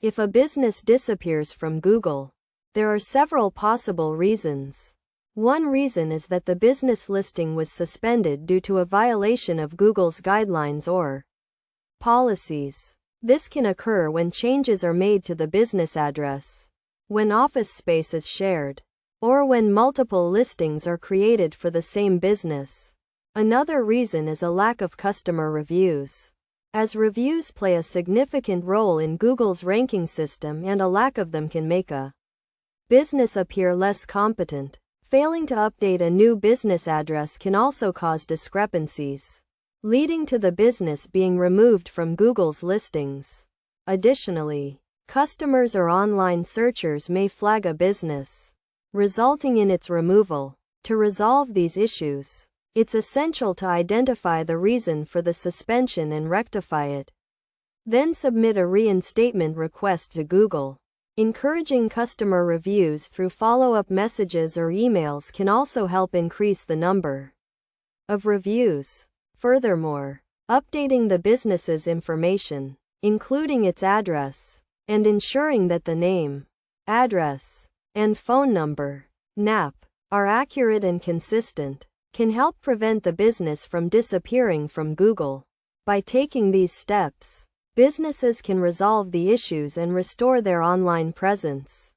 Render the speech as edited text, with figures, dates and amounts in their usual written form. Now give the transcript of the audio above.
If a business disappears from Google, there are several possible reasons. One reason is that the business listing was suspended due to a violation of Google's guidelines or policies. This can occur when changes are made to the business address, when office space is shared, or when multiple listings are created for the same business. Another reason is a lack of customer reviews, as reviews play a significant role in Google's ranking system, and a lack of them can make a business appear less competent. Failing to update a new business address can also cause discrepancies, leading to the business being removed from Google's listings. Additionally, customers or online searchers may flag a business, resulting in its removal. To resolve these issues, it's essential to identify the reason for the suspension and rectify it. Then submit a reinstatement request to Google. Encouraging customer reviews through follow-up messages or emails can also help increase the number of reviews. Furthermore, updating the business's information, including its address, and ensuring that the name, address, and phone number, NAP, are accurate and consistent, can help prevent the business from disappearing from Google. By taking these steps, businesses can resolve the issues and restore their online presence.